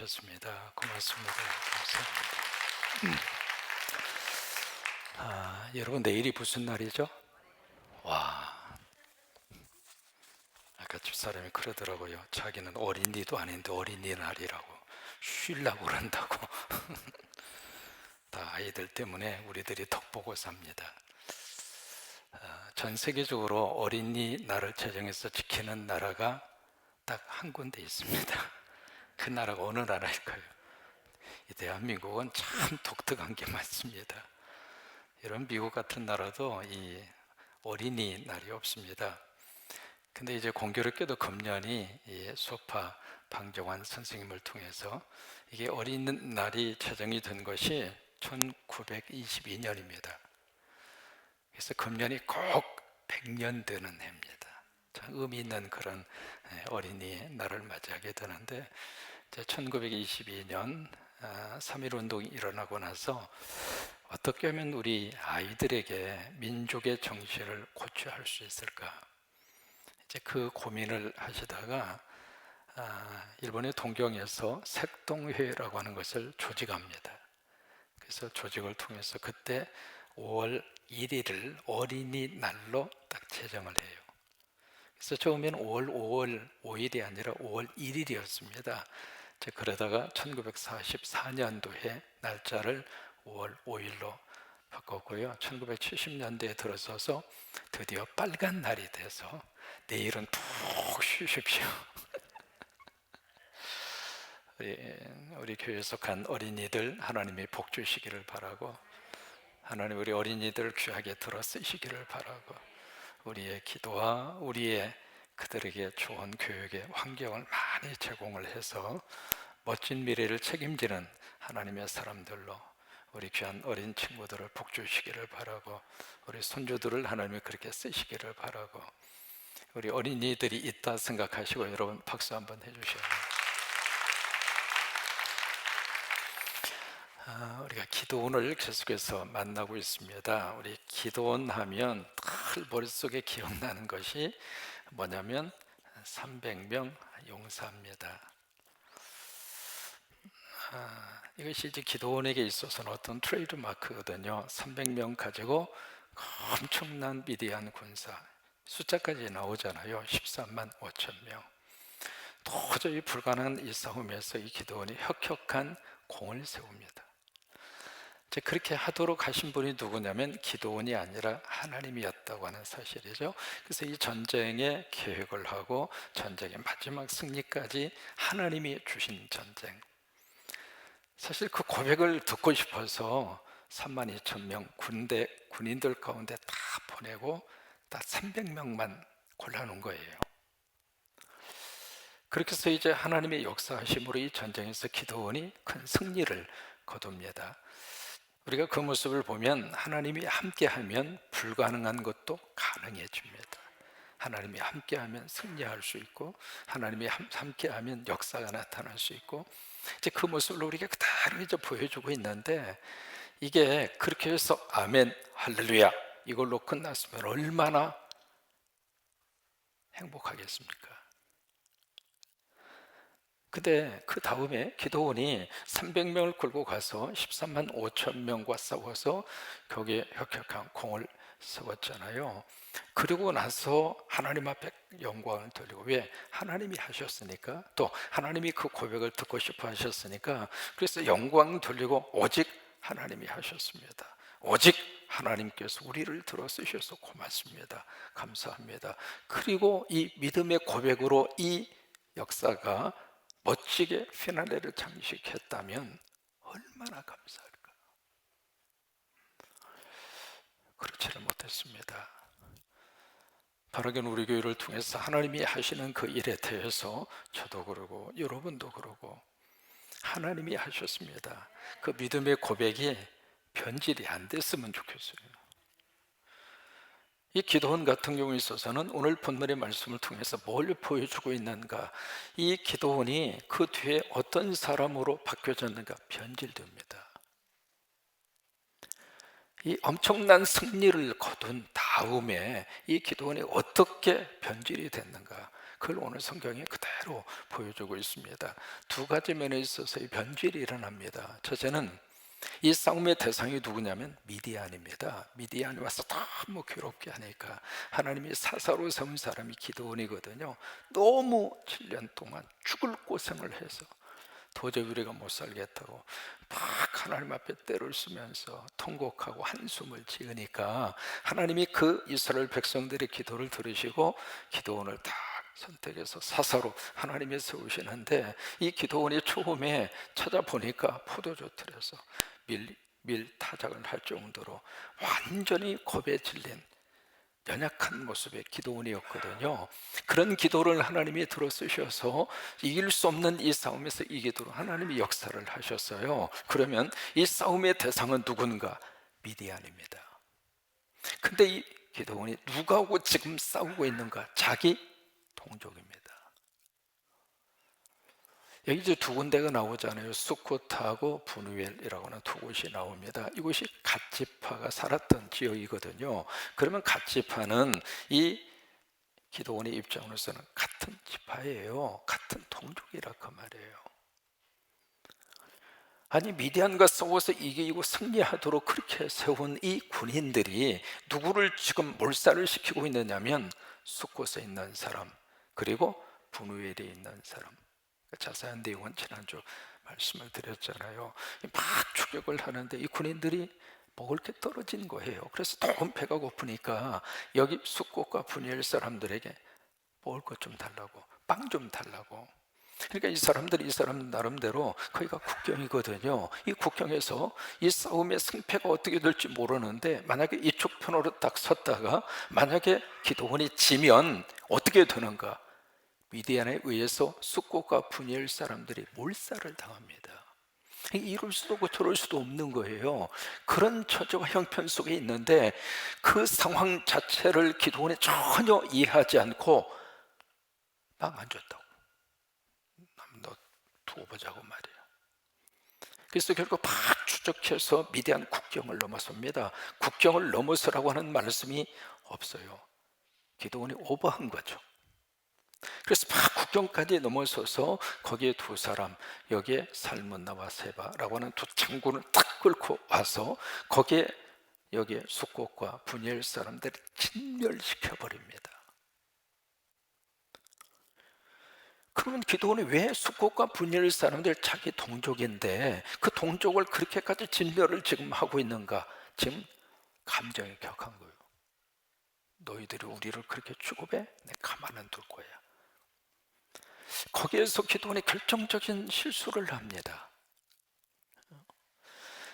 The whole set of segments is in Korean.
주셨습니다. 고맙습니다. 감사합니다. 여러분 내일이 무슨 날이죠? 와, 아까 집사람이 그러더라고요. 자기는 어린이도 아닌데 어린이날이라고 쉬려고 그런다고. 다 아이들 때문에 우리들이 덕보고 삽니다. 전 세계적으로 어린이날을 제정해서 지키는 나라가 딱 한 군데 있습니다. 그 나라가 어느 나라일까요? 이 대한민국은 참 독특한 게 많습니다. 이런 미국 같은 나라도 이 어린이날이 없습니다. 근데 이제 공교롭게도 금년이 이 수업파 방정환 선생님을 통해서 이게 어린이날이 제정이 된 것이 1922년입니다. 그래서 금년이 꼭 100년 되는 해입니다. 참 의미 있는 그런 어린이날을 맞이하게 되는데 1922년 3.1 운동이 일어나고 나서 어떻게 하면 우리 아이들에게 민족의 정신을 고취할 수 있을까? 이제 그 고민을 하시다가 일본의 동경에서 색동회라고 하는 것을 조직합니다. 그래서 조직을 통해서 그때 5월 1일을 어린이날로 딱 제정을 해요. 그래서 처음에는 5월 5일이 아니라 5월 1일이었습니다. 그러다가 1944년도에 날짜를 5월 5일로 바꿨고요. 1970년대에 들어서서 드디어 빨간 날이 돼서 내일은 푹 쉬십시오. 우리 교회에 속한 어린이들 하나님이 복 주시기를 바라고, 하나님 우리 어린이들 귀하게 들어 쓰시기를 바라고, 우리의 기도와 우리의 그들에게 좋은 교육의 환경을 많이 제공을 해서 멋진 미래를 책임지는 하나님의 사람들로 우리 귀한 어린 친구들을 복 주시기를 바라고, 우리 손주들을 하나님이 그렇게 쓰시기를 바라고, 우리 어린이들이 있다 생각하시고 여러분 박수 한번 해주셔야 돼요. 우리가 기도원을 계속해서 만나고 있습니다. 우리 기도원 하면 늘 머릿속에 기억나는 것이 뭐냐면 300명 용사입니다. 이것이 이제 기도원에게 있어서는 어떤 트레이드 마크거든요. 300명 가지고 엄청난 위대한 군사, 숫자까지 나오잖아요. 13만 5천 명. 도저히 불가능한 이 싸움에서 이 기도원이 혁혁한 공을 세웁니다. 이제 그렇게 하도록 하신 분이 누구냐면 기도원이 아니라 하나님이었다고 하는 사실이죠. 그래서 이 전쟁의 계획을 하고 전쟁의 마지막 승리까지 하나님이 주신 전쟁. 사실 그 고백을 듣고 싶어서 3만 2천 명 군인들 가운데 다 보내고 딱 300명만 골라놓은 거예요. 그렇게 해서 이제 하나님의 역사하심으로 이 전쟁에서 기도원이 큰 승리를 거둡니다. 우리가 그 모습을 보면 하나님이 함께하면 불가능한 것도 가능해집니다. 하나님이 함께하면 승리할 수 있고, 하나님이 함께하면 역사가 나타날 수 있고, 이제 그 모습을 우리가 그대로 이제 보여주고 있는데, 이게 그렇게 해서 아멘, 할렐루야 이걸로 끝났으면 얼마나 행복하겠습니까? 근데 그 다음에 기도원이 300명을 끌고 가서 13만 5천 명과 싸워서 거기에 혁혁한 공을 세웠잖아요. 그리고 나서 하나님 앞에 영광을 돌리고, 왜? 하나님이 하셨으니까, 또 하나님이 그 고백을 듣고 싶어 하셨으니까, 그래서 영광 돌리고 오직 하나님이 하셨습니다. 오직 하나님께서 우리를 들어 쓰셔서 고맙습니다. 감사합니다. 그리고 이 믿음의 고백으로 이 역사가 멋지게 피날레를 장식했다면 얼마나 감사할까. 그렇지를 못했습니다. 바라긴 우리 교회를 통해서 하나님이 하시는 그 일에 대해서 저도 그러고 여러분도 그러고 하나님이 하셨습니다. 그 믿음의 고백이 변질이 안 됐으면 좋겠어요. 이 기도원 같은 경우에 있어서는 오늘 본문의 말씀을 통해서 뭘 보여주고 있는가? 이 기도원이 그 뒤에 어떤 사람으로 바뀌어졌는가? 변질됩니다. 이 엄청난 승리를 거둔 다음에 이 기도원이 어떻게 변질이 됐는가? 그걸 오늘 성경에 그대로 보여주고 있습니다. 두 가지 면에 있어서의 변질이 일어납니다. 첫째는 이 싸움의 대상이 누구냐면 미디안입니다. 미디안이 와서 너무 괴롭게 하니까 하나님이 사사로 세운 사람이 기드온이거든요. 너무 7년 동안 죽을 고생을 해서 도저히 우리가 못 살겠다고 막 하나님 앞에 때를 쓰면서 통곡하고 한숨을 지으니까 하나님이 그 이스라엘 백성들의 기도를 들으시고 기드온을 딱 선택해서 사사로 하나님이 세우시는데, 이 기드온이 처음에 찾아보니까 포도주틀에서 밀타작을 할 정도로 완전히 겁에 질린 연약한 모습의 기도원이었거든요. 그런 기도를 하나님이 들어 쓰셔서 이길 수 없는 이 싸움에서 이기도록 하나님이 역사를 하셨어요. 그러면 이 싸움의 대상은 누군가? 미디안입니다. 근데 이 기도원이 누구하고 지금 싸우고 있는가? 자기 동족입니다. 여기 이제 두 군데가 나오잖아요. 수코트하고 분우엘이라고 하는 두 곳이 나옵니다. 이곳이 갓지파가 살았던 지역이거든요. 그러면 갓지파는 이 기드온의 입장으로서는 같은 지파예요. 같은 동족이라 그 말이에요. 아니, 미디안과 싸워서 이기고 승리하도록 그렇게 세운 이 군인들이 누구를 지금 몰살을 시키고 있느냐면 수콧에 있는 사람, 그리고 분우엘에 있는 사람. 자세한 내용은 지난주 말씀을 드렸잖아요. 막 추격을 하는데 이 군인들이 먹을 게 떨어진 거예요. 그래서 너무 배가 고프니까 여기 숙곳과 분이엘 사람들에게 먹을 것 좀 달라고, 빵 좀 달라고. 그러니까 이 사람 나름대로 거기가 국경이거든요. 이 국경에서 이 싸움의 승패가 어떻게 될지 모르는데, 만약에 이쪽 편으로 딱 섰다가 만약에 기드온이 지면 어떻게 되는가? 미디안에 의해서 숙곳과 분이엘 사람들이 몰살을 당합니다. 이럴 수도 없고 저럴 수도 없는 거예요. 그런 처지와 형편 속에 있는데 그 상황 자체를 기드온이 전혀 이해하지 않고 빵 안 줬다고, 너 두고 보자고 말이에요. 그래서 결국 막 추적해서 미디안 국경을 넘어섭니다. 국경을 넘어서라고 하는 말씀이 없어요. 기드온이 오버한 거죠. 그래서 막 국경까지 넘어서서 거기에 두 사람, 여기에 살문나와 세바라고 하는 두 장군을 딱 끌고 와서 거기에 여기에 숙곳과 분이엘 사람들을 진멸시켜 버립니다. 그러면 기드온이 왜 숙곳과 분이엘 사람들 자기 동족인데 그 동족을 그렇게까지 진멸을 지금 하고 있는가? 지금 감정이 격한 거예요. 너희들이 우리를 그렇게 취급해? 내가 가만 안 둘 거야. 거기에서 기드온이 결정적인 실수를 합니다.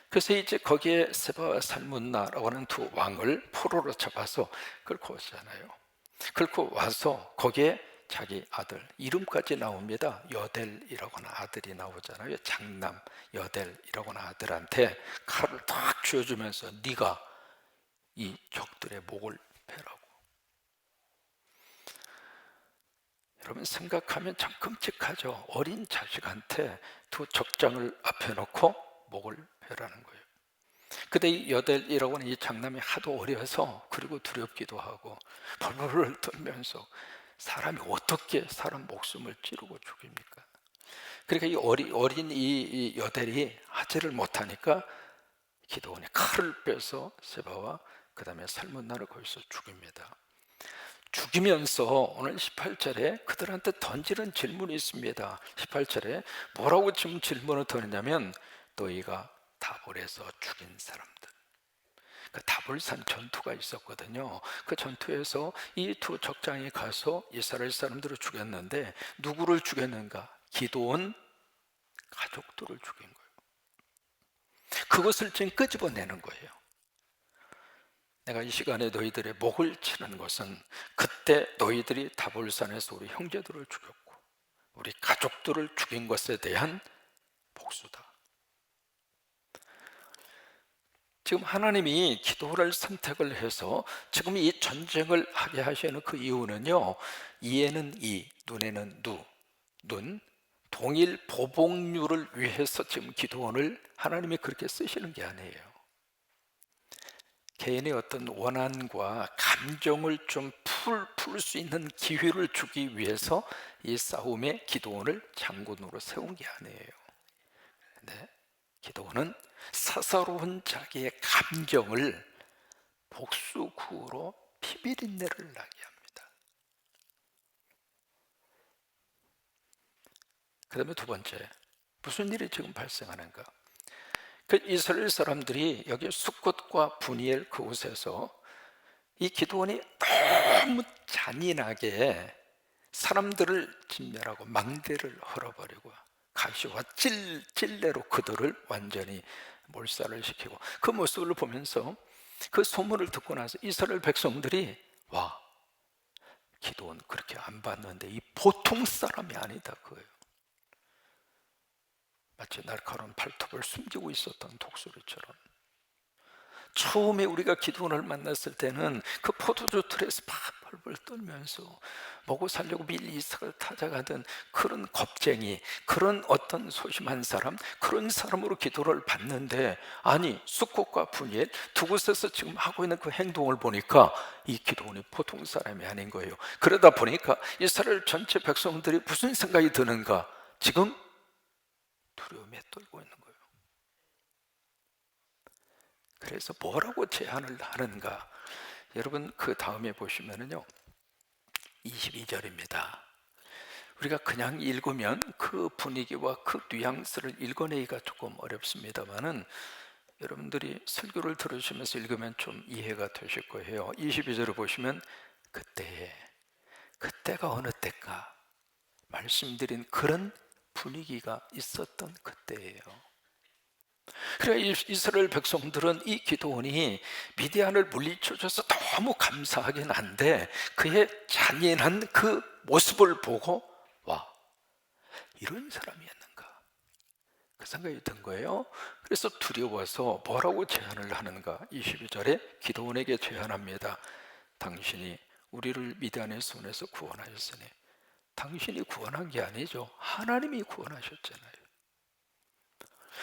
그래서 이제 거기에 세바와 살문나라고 하는 두 왕을 포로로 잡아서 끌고 오잖아요. 끌고 와서 거기에 자기 아들, 이름까지 나옵니다. 여델이라고 하는 아들이 나오잖아요. 장남 여델이라고 하는 아들한테 칼을 딱 쥐어주면서 네가 이 적들의 목을 베라고. 여러분 생각하면 참 끔찍하죠. 어린 자식한테 두 적장을 앞에 놓고 목을 베라는 거예요. 근데 이 여델이라고 하는 이 장남이 하도 어려서, 그리고 두렵기도 하고 벌벌 떨면서 사람이 어떻게 사람 목숨을 찌르고 죽입니까? 그러니까 이 어린 이 여델이 하지를 못하니까 기드온이 칼을 빼서 세바와 그 다음에 살문나를 거기서 죽입니다. 죽이면서 오늘 18절에 그들한테 던지는 질문이 있습니다. 18절에 뭐라고 지금 질문을 던지냐면 너희가 다볼에서 죽인 사람들, 그 다볼산 전투가 있었거든요. 그 전투에서 이 두 적장이 가서 이스라엘 사람들을 죽였는데 누구를 죽였는가? 기드온 가족들을 죽인 거예요. 그것을 지금 끄집어내는 거예요. 내가 이 시간에 너희들의 목을 치는 것은 그때 너희들이 다볼산에서 우리 형제들을 죽였고 우리 가족들을 죽인 것에 대한 복수다. 지금 하나님이 기드온을 선택을 해서 지금 이 전쟁을 하게 하시는 그 이유는요, 이에는 이, 눈에는 눈, 동일 보복률을 위해서 지금 기드온을 하나님이 그렇게 쓰시는 게 아니에요. 개인의 어떤 원한과 감정을 좀 풀 수 있는 기회를 주기 위해서 이 싸움에 기드온을 장군으로 세운 게 아니에요. 근데 기드온은 사사로운 자기의 감정을 복수구로 피비린내를 나게 합니다. 그 다음에 두 번째, 무슨 일이 지금 발생하는가? 그 이스라엘 사람들이 여기 숫곳과 분이엘 그곳에서 이 기드온이 너무 잔인하게 사람들을 진멸하고 망대를 헐어버리고 가시와 찔레로 그들을 완전히 몰살을 시키고, 그 모습을 보면서 그 소문을 듣고 나서 이스라엘 백성들이 와, 기드온 그렇게 안 봤는데 이 보통 사람이 아니다 그거예요. 마치 날카로운 발톱을 숨기고 있었던 독수리처럼. 처음에 우리가 기드온을 만났을 때는 그 포도주 틀에서 벌벌 떨면서 먹고 살려고 밀리 이삭을 타작하던 그런 겁쟁이, 그런 어떤 소심한 사람, 그런 사람으로 기도를 봤는데, 아니 숫곳과 분이엘 두 곳에서 지금 하고 있는 그 행동을 보니까 이 기드온이 보통 사람이 아닌 거예요. 그러다 보니까 이스라엘 전체 백성들이 무슨 생각이 드는가? 지금 두려움에 떨고 있는 거예요. 그래서 뭐라고 제안을 하는가? 여러분 그 다음에 보시면은요 22절입니다. 우리가 그냥 읽으면 그 분위기와 그 뉘앙스를 읽어내기가 조금 어렵습니다만은 여러분들이 설교를 들으시면서 읽으면 좀 이해가 되실 거예요. 22절을 보시면 그때가 어느 때일까? 말씀드린 그런 분위기가 있었던 그때예요. 그래 이스라엘 백성들은 이 기드온이 미디안을 물리쳐줘서 너무 감사하긴 한데 그의 잔인한 그 모습을 보고 와, 이런 사람이었는가? 그 생각이 든 거예요. 그래서 두려워서 뭐라고 제안을 하는가? 22절에 기드온에게 제안합니다. 당신이 우리를 미디안의 손에서 구원하셨으니, 당신이 구원한 게 아니죠. 하나님이 구원하셨잖아요.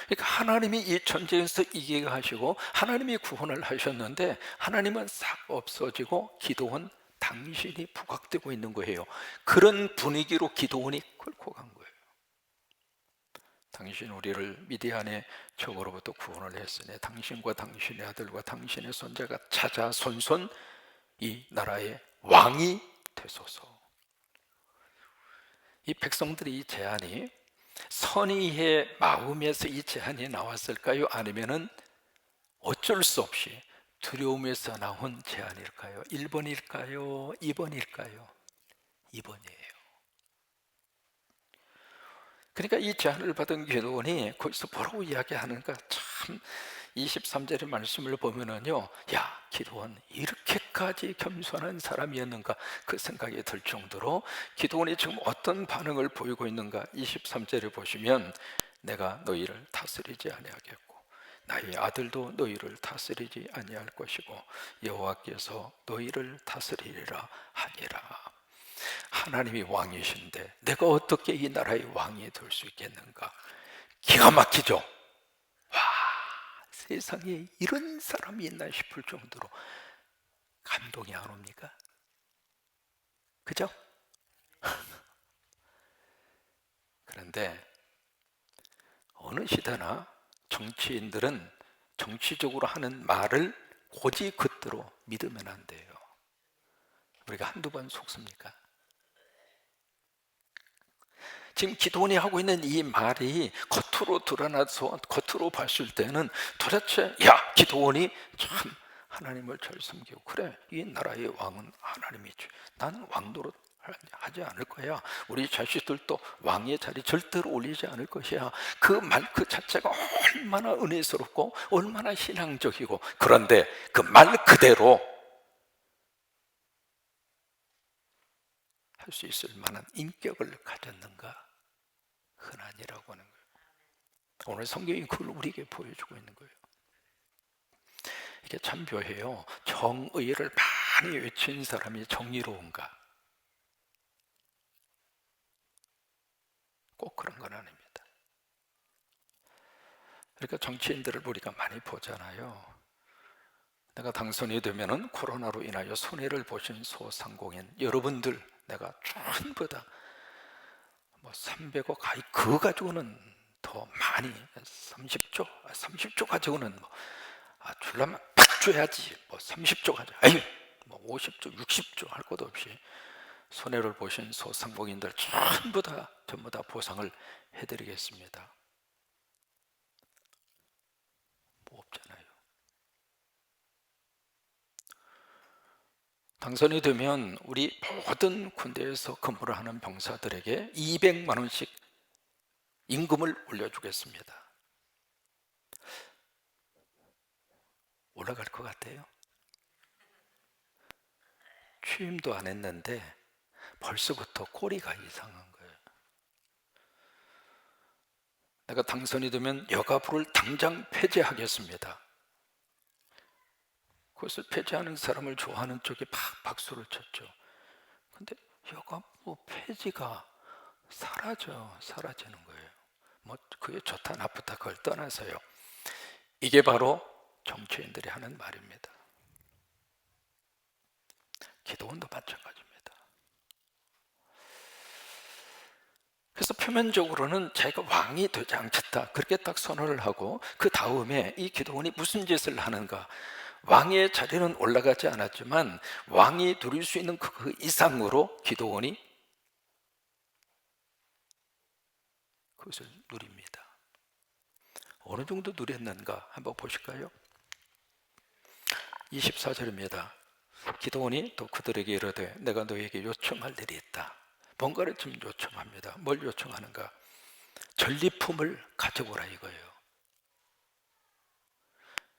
그러니까 하나님이 이 전쟁에서 이기게 하시고 하나님이 구원을 하셨는데 하나님은 싹 없어지고 기드온 당신이 부각되고 있는 거예요. 그런 분위기로 기드온이 끌고 간 거예요. 당신 우리를 미디안의 적으로부터 구원을 했으니 당신과 당신의 아들과 당신의 손자가 찾아 손손 이 나라의 왕이 되소서. 이 백성들이 이 제안이 선의의 마음에서 이 제안이 나왔을까요? 아니면은 어쩔 수 없이 두려움에서 나온 제안일까요? 1번일까요? 2번일까요? 2번이에요. 그러니까 이 제안을 받은 기드온이 거기서 뭐라고 이야기하는가? 참 23절의 말씀을 보면은요, 야, 기드온 이렇게까지 겸손한 사람이었는가? 그 생각이 들 정도로 기드온이 지금 어떤 반응을 보이고 있는가? 23절에 보시면 내가 너희를 다스리지 아니하겠고 나의 아들도 너희를 다스리지 아니할 것이고 여호와께서 너희를 다스리리라 하니라. 하나님이 왕이신데 내가 어떻게 이 나라의 왕이 될 수 있겠는가? 기가 막히죠? 와, 세상에 이런 사람이 있나 싶을 정도로 감동이 안 옵니까? 그죠? 그런데 어느 시대나 정치인들은 정치적으로 하는 말을 고지 긋도록 믿으면 안 돼요. 우리가 한두 번 속습니까? 지금 기드온이 하고 있는 이 말이 겉으로 드러나서 겉으로 봤을 때는 도대체 야, 기드온이 참 하나님을 잘 섬기고 그래, 이 나라의 왕은 하나님이지, 난 왕노릇 하지 않을 거야, 우리 자식들도 왕의 자리 절대로 올리지 않을 것이야. 그 말 그 자체가 얼마나 은혜스럽고 얼마나 신앙적이고, 그런데 그 말 그대로 할 수 있을 만한 인격을 가졌는가? 그건 아니라고 하는 거예요. 오늘 성경이 그걸 우리에게 보여주고 있는 거예요. 이게 참 묘해요. 정의를 많이 외친 사람이 정의로운가? 꼭 그런 건 아닙니다. 그러니까 정치인들을 우리가 많이 보잖아요. 내가 당선이 되면은 코로나로 인하여 손해를 보신 소상공인 여러분들 내가 전부 다 뭐 300억, 아이 그거 가지고는 더 많이 30조 가지고는 뭐 줄라면 팍 줘야지 뭐 30조 가지고 아이 뭐 50조 60조 할 것도 없이 손해를 보신 소상공인들 전부 다 보상을 해드리겠습니다. 뭐 없잖아요. 당선이 되면 우리 모든 군대에서 근무를 하는 병사들에게 200만 원씩 임금을 올려주겠습니다. 올라갈 것 같아요? 취임도 안 했는데 벌써부터 꼬리가 이상한 거예요. 내가 당선이 되면 여가부를 당장 폐지하겠습니다. 그것을 폐지하는 사람을 좋아하는 쪽에 막 박수를 쳤죠. 근데 여가부 폐지가 사라지는 거예요. 뭐 그게 좋다 나쁘다 그걸 떠나서요. 이게 바로 정치인들이 하는 말입니다. 기도원도 마찬가지입니다. 그래서 표면적으로는 자기가 왕이 되지 않겠다 그렇게 딱 선언을 하고 그 다음에 이 기도원이 무슨 짓을 하는가, 왕의 자리는 올라가지 않았지만 왕이 누릴 수 있는 그 이상으로 기도원이 그것을 누립니다. 어느 정도 누렸는가 한번 보실까요? 24절입니다. 기도원이 또 그들에게 이르되 내가 너에게 요청할 일이 있다. 뭔가를 좀 요청합니다. 뭘 요청하는가? 전리품을 가져오라 이거예요.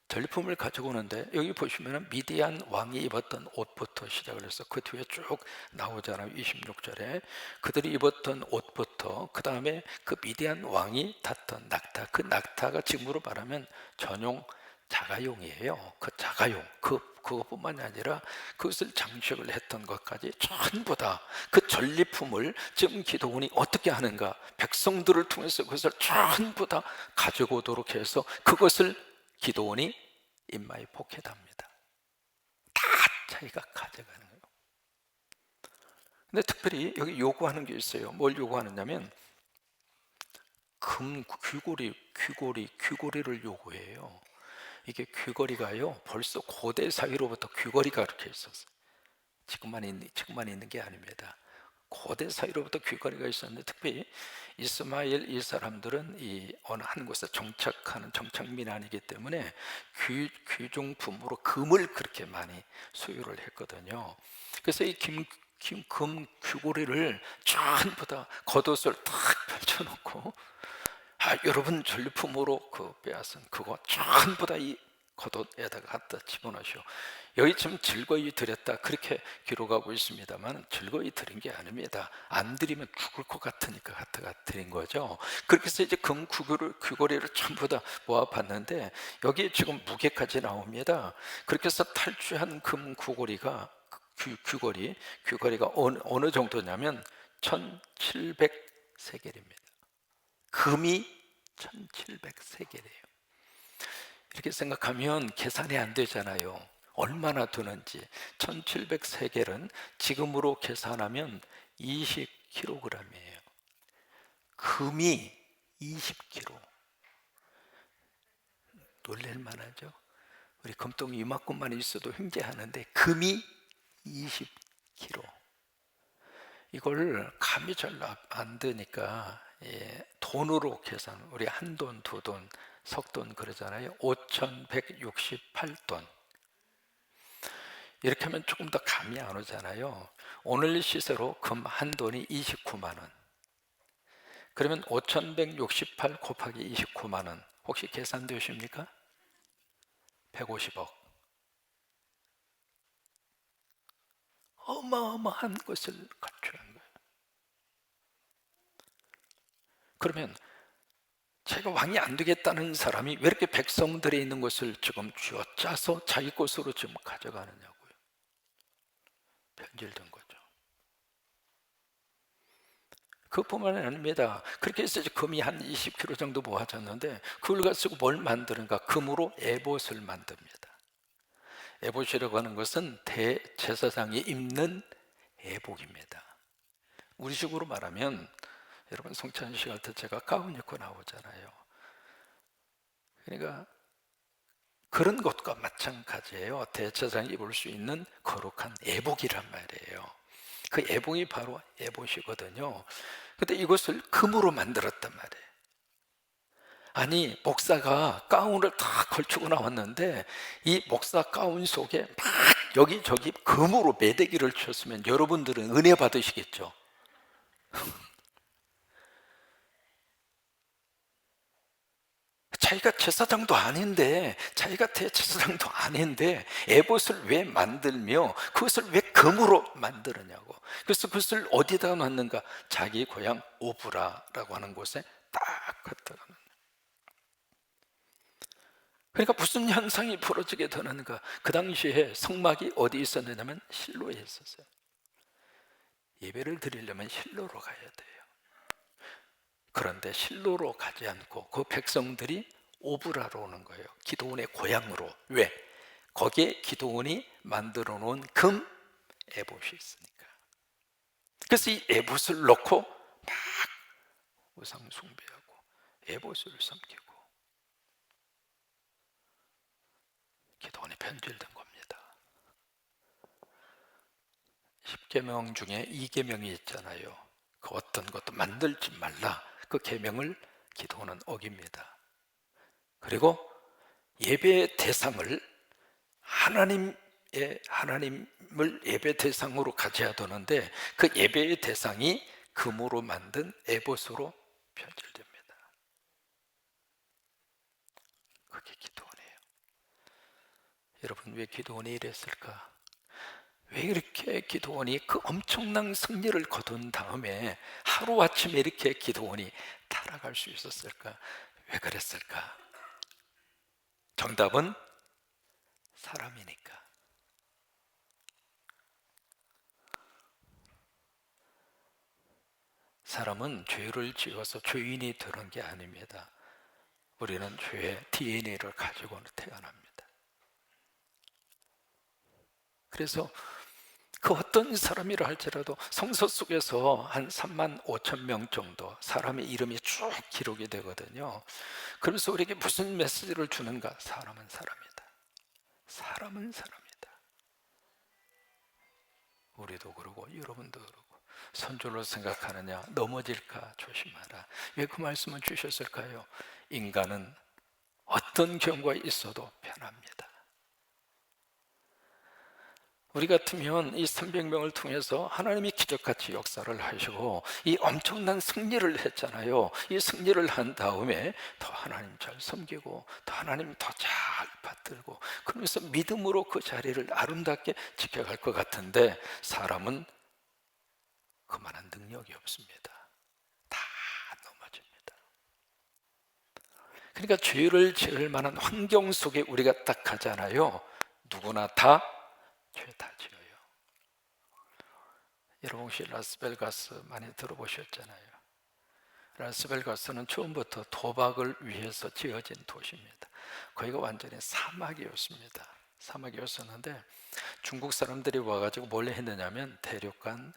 전리품을 가져오는데 여기 보시면 미디안 왕이 입었던 옷부터 시작을 해서 그 뒤에 쭉 나오잖아요. 26절에 그들이 입었던 옷부터 그 다음에 그 미디안 왕이 탔던 낙타, 그 낙타가 지금으로 말하면 전용 자가용이에요. 그 자가용 그것뿐만이 아니라 그것을 장식을 했던 것까지 전부 다 그 전리품을 지금 기도원이 어떻게 하는가, 백성들을 통해서 그것을 전부 다 가지고 오도록 해서 그것을 기도원이 인마에 포켓합니다. 다 자기가 가져가는 거예요. 근데 특별히 여기 요구하는 게 있어요. 뭘 요구하느냐면 금 귀고리를 요구해요. 이게 귀걸이가요 벌써 고대 사회로부터 귀걸이가 이렇게 있었어요. 지금만 있는 게 아닙니다. 고대 사회로부터 귀걸이가 있었는데 특히 이스마엘 이 사람들은 이 어느 한 곳에 정착하는 정착민안이기 때문에 귀중품으로 금을 그렇게 많이 소유를 했거든요. 그래서 이 금 귀고리를 전부 다 겉옷을 탁 펼쳐놓고 여러분 전리품으로 그 빼앗은 그거 전부 다 이 겉옷에다가 갖다 집어넣으시오. 여기 지금 즐거이 드렸다 그렇게 기록하고 있습니다만 즐거이 드린 게 아닙니다. 안 드리면 죽을 것 같으니까 갖다가 드린 거죠. 그렇게 해서 이제 금 귀고리를 전부 다 모아봤는데 여기 지금 무게까지 나옵니다. 그렇게 해서 탈취한 금 귀고리가 귀걸이가 어느 정도냐면 1700세겔입니다. 금이 1700세겔이에요. 이렇게 생각하면 계산이 안 되잖아요. 얼마나 드는지. 1700세겔은 지금으로 계산하면 20kg이에요. 금이 20kg. 놀랄만하죠. 우리 금덩이 이만큼만 있어도 횡재하는데 금이 20kg. 이걸 감이 잘 안 되니까 돈으로 계산, 우리 한돈, 두돈, 석돈 그러잖아요. 5168돈. 이렇게 하면 조금 더 감이 안 오잖아요. 오늘 시세로 금 한 돈이 29만 원. 그러면 5168 곱하기 29만 원. 혹시 계산되십니까? 150억. 어마어마한 것을 갖추는 거예요. 그러면 제가 왕이 안 되겠다는 사람이 왜 이렇게 백성들에 있는 것을 지금 쥐어짜서 자기 것으로 지금 가져가느냐고요. 변질된 거죠. 그뿐만이 아닙니다. 그렇게 해서 금이 한 20kg 정도 모아졌는데 그걸 가지고 뭘 만드는가? 금으로 에봇을 만듭니다. 에봇이라고 하는 것은 대제사장이 입는 예복입니다. 우리 식으로 말하면 여러분 성찬식 할 때 제가 가운 입고 나오잖아요. 그러니까 그런 것과 마찬가지예요. 대제사장이 입을 수 있는 거룩한 예복이란 말이에요. 그 예복이 바로 에봇이거든요. 근데 이것을 금으로 만들었단 말이에요. 아니, 목사가 가운을 다 걸치고 나왔는데 이 목사 가운 속에 막 여기저기 금으로 매대기를 쳤으면 여러분들은 은혜 받으시겠죠. 자기가 제사장도 아닌데, 자기가 대제사장도 아닌데 에봇을 왜 만들며 그것을 왜 금으로 만들었냐고. 그래서 그것을 어디다 놨는가? 자기 고향 오브라라고 하는 곳에 딱 갖다 놨는. 그러니까 무슨 현상이 벌어지게 되는가? 그 당시에 성막이 어디 있었느냐면 실로에 있었어요. 예배를 드리려면 실로로 가야 돼요. 그런데 실로로 가지 않고 그 백성들이 오브라로 오는 거예요. 기드온의 고향으로. 왜? 거기에 기드온이 만들어 놓은 금 에봇이 있으니까. 그래서 이 에봇을 놓고 막 우상 숭배하고 에봇을 섬기고 기드온이 변질된 겁니다. 10계명 중에 2계명이 있잖아요. 그 어떤 것도 만들지 말라. 그 계명을 기드온은 어깁니다. 그리고 예배의 대상을 하나님을 예배 대상으로 가져야 되는데 그 예배의 대상이 금으로 만든 에봇으로 변질됩니다. 그게 기드온이에요. 여러분, 왜 기드온이 이랬을까? 왜 이렇게 기드온이 그 엄청난 승리를 거둔 다음에 하루아침에 이렇게 기드온이 타락할 수 있었을까? 왜 그랬을까? 정답은 사람이니까. 사람은 죄를 지어서 죄인이 되는 게 아닙니다. 우리는 죄의 DNA를 가지고 태어납니다. 그래서 그 어떤 사람이라 할지라도 성서 속에서 한 3만 5천 명 정도 사람의 이름이 쭉 기록이 되거든요. 그래서 우리에게 무슨 메시지를 주는가? 사람은 사람이다. 사람은 사람이다. 우리도 그러고 여러분도 그러고. 선줄로 생각하느냐? 넘어질까 조심하라. 왜 그 말씀을 주셨을까요? 인간은 어떤 경우가 있어도 변합니다. 우리 같으면 이 300명을 통해서 하나님이 기적같이 역사를 하시고 이 엄청난 승리를 했잖아요. 이 승리를 한 다음에 더 하나님 잘 섬기고 더 하나님 더 잘 받들고 그러면서 믿음으로 그 자리를 아름답게 지켜갈 것 같은데 사람은 그만한 능력이 없습니다. 다 넘어집니다. 그러니까 죄를 지을 만한 환경 속에 우리가 딱 가잖아요. 누구나 다 죄 다 지어요. 여러분 혹시 라스베가스 많이 들어보셨잖아요. 라스베가스는 처음부터 도박을 위해서 지어진 도시입니다. 거기가 완전히 사막이었습니다. 사막이었었는데 중국 사람들이 와가지고 뭘 했느냐면 대륙간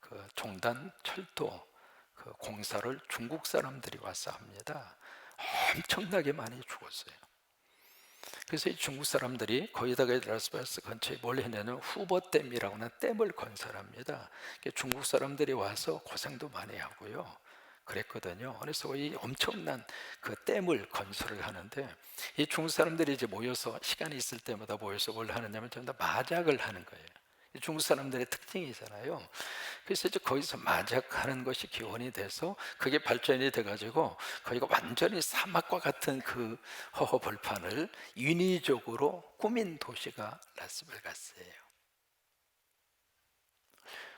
그 종단 철도 그 공사를 중국 사람들이 와서 합니다. 엄청나게 많이 죽었어요. 그래서 이 중국 사람들이 거기다가 라스베가스 근처에 뭘 했냐면 후보댐이라고 하는 댐을 건설합니다. 중국 사람들이 와서 고생도 많이 하고요. 그랬거든요. 그래서 이 엄청난 그 댐을 건설을 하는데 이 중국 사람들이 이제 모여서 시간이 있을 때마다 모여서 뭘 하느냐면 전부 다 마작을 하는 거예요. 중국 사람들의 특징이잖아요. 그래서 이제 거기서 마작하는 것이 기원이 돼서 그게 발전이 돼가지고 거기가 완전히 사막과 같은 그 허허벌판을 인위적으로 꾸민 도시가 라스베가스예요.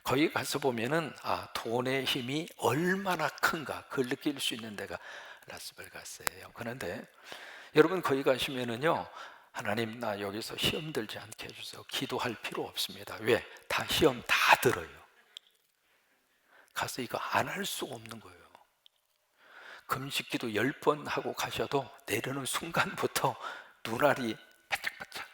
거기 가서 보면은 돈의 힘이 얼마나 큰가 그걸 느낄 수 있는 데가 라스베가스예요. 그런데 여러분 거기 가시면은요 하나님 나 여기서 시험 들지 않게 해주세요. 기도할 필요 없습니다. 왜? 다 시험 다 들어요. 가서 이거 안 할 수가 없는 거예요. 금식기도 10번 하고 가셔도 내려오는 순간부터 눈알이 바짝바짝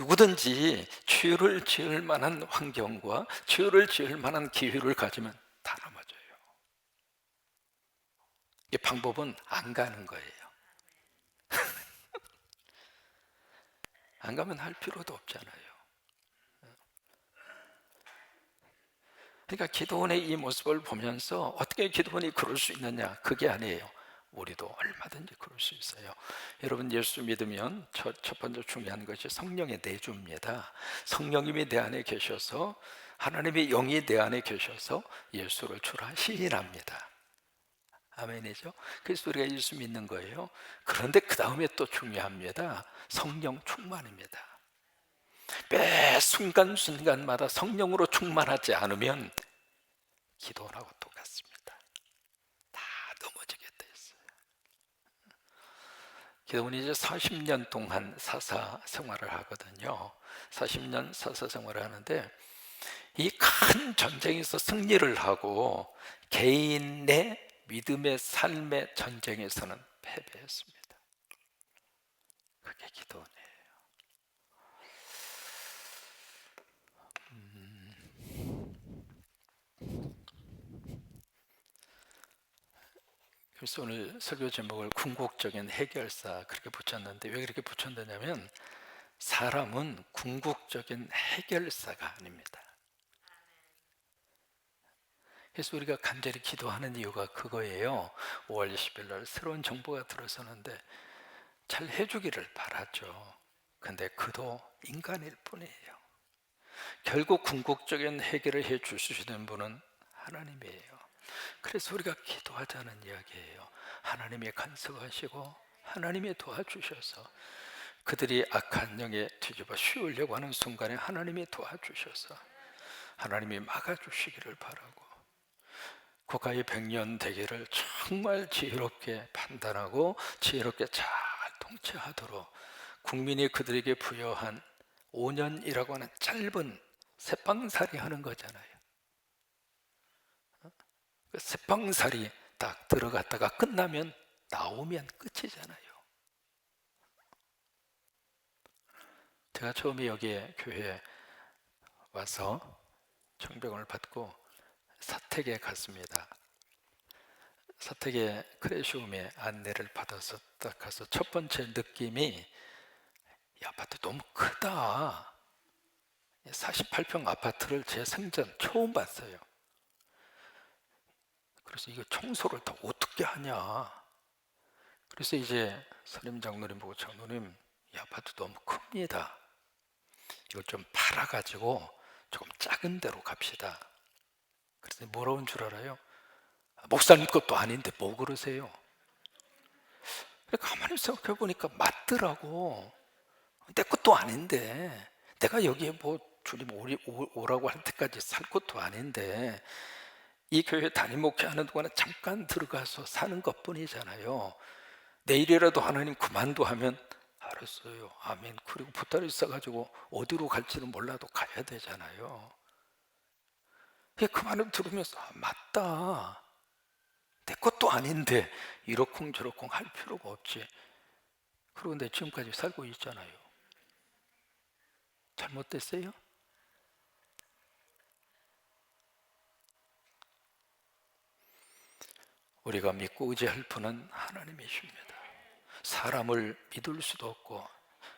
누구든지 죄를 지을 만한 환경과 죄를 지을 만한 기회를 가지면 다 넘어져요. 이 방법은 안 가는 거예요. 안 가면 할 필요도 없잖아요. 그러니까 기도원의 이 모습을 보면서 어떻게 기도원이 그럴 수 있느냐, 그게 아니에요. 우리도 얼마든지 그럴 수 있어요. 여러분, 예수 믿으면 첫 번째 중요한 것이 성령의 내주입니다. 성령님이 내 안에 계셔서, 하나님의 영이 내 안에 계셔서 예수를 주라 시인합니다. 아멘이죠. 그래서 우리가 예수 믿는 거예요. 그런데 그 다음에 또 중요합니다. 성령 충만입니다. 매 순간순간마다 성령으로 충만하지 않으면 기도하고 똑같습니다. 다 넘어지게 돼 있어요. 기도원이 이제 40년 동안 사사 생활을 하거든요. 40년 사사 생활을 하는데 이 큰 전쟁에서 승리를 하고 개인의 믿음의 삶의 전쟁에서는 패배했습니다. 그게 기도원이에요. 그래서 오늘 설교 제목을 궁극적인 해결사 그렇게 붙였는데, 왜 그렇게 붙였느냐면 사람은 궁극적인 해결사가 아닙니다. 그래서 우리가 간절히 기도하는 이유가 그거예요. 5월 20일 날 새로운 정부가 들어서는데 잘 해주기를 바라죠. 근데 그도 인간일 뿐이에요. 결국 궁극적인 해결을 해 주시는 분은 하나님이에요. 그래서 우리가 기도하자는 이야기예요. 하나님이 간섭하시고 하나님이 도와주셔서, 그들이 악한 영에 뒤집어 씌우려고 하는 순간에 하나님이 도와주셔서 하나님이 막아주시기를 바라고, 국가의 100년 대계를 정말 지혜롭게 판단하고 지혜롭게 잘 통치하도록 국민이 그들에게 부여한 5년이라고 하는 짧은 새빵살이 하는 거잖아요. 그 새빵살이 딱 들어갔다가 끝나면 나오면 끝이잖아요. 제가 처음에 여기에 교회에 와서 청병을 받고 사택에 갔습니다. 사택에 크래시홈에 안내를 받아서 딱 가서 첫 번째 느낌이, 이 아파트 너무 크다. 48평 아파트를 제 생전 처음 봤어요. 그래서 이거 청소를 다 어떻게 하냐. 그래서 이제 선임 장로님 보고, 장로님 이 아파트 너무 큽니다. 이걸 좀 팔아가지고 조금 작은 데로 갑시다. 그래서 뭐라고 한 줄 알아요? 목사님 것도 아닌데 뭐 그러세요? 가만히 생각해 보니까 맞더라고. 내 것도 아닌데, 내가 여기에 뭐 주님 오라고 할 때까지 살 것도 아닌데, 이 교회 담임 목회하는 동안에 잠깐 들어가서 사는 것뿐이잖아요. 내일이라도 하나님 그만둬 하면 알았어요, 아멘. 그리고 붙들어 있어가지고 어디로 갈지는 몰라도 가야 되잖아요. 그 말을 들으면서 맞다, 내 것도 아닌데 이러쿵저러쿵 할 필요가 없지. 그런데 지금까지 살고 있잖아요. 잘못됐어요? 우리가 믿고 의지할 분은 하나님이십니다. 사람을 믿을 수도 없고,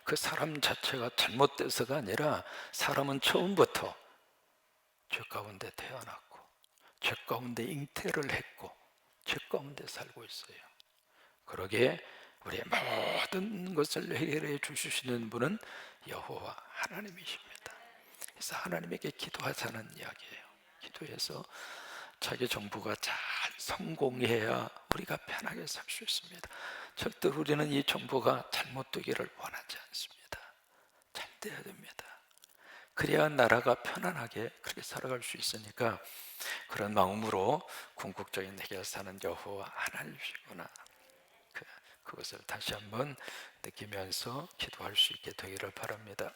그 사람 자체가 잘못돼서가 아니라 사람은 처음부터 죄 가운데 태어났고 죄 가운데 잉태를 했고 죄 가운데 살고 있어요. 그러기에 우리의 모든 것을 해결해 주시는 분은 여호와 하나님이십니다. 그래서 하나님에게 기도하자는 이야기예요. 기도해서 자기 정부가 잘 성공해야 우리가 편하게 살 수 있습니다. 절대로 우리는 이 정부가 잘못되기를 원하지 않습니다. 잘 돼야 됩니다. 그래야 나라가 편안하게 그렇게 살아갈 수 있으니까, 그런 마음으로 궁극적인 해결사는 여호와 하나님이시구나, 그것을 다시 한번 느끼면서 기도할 수 있게 되기를 바랍니다.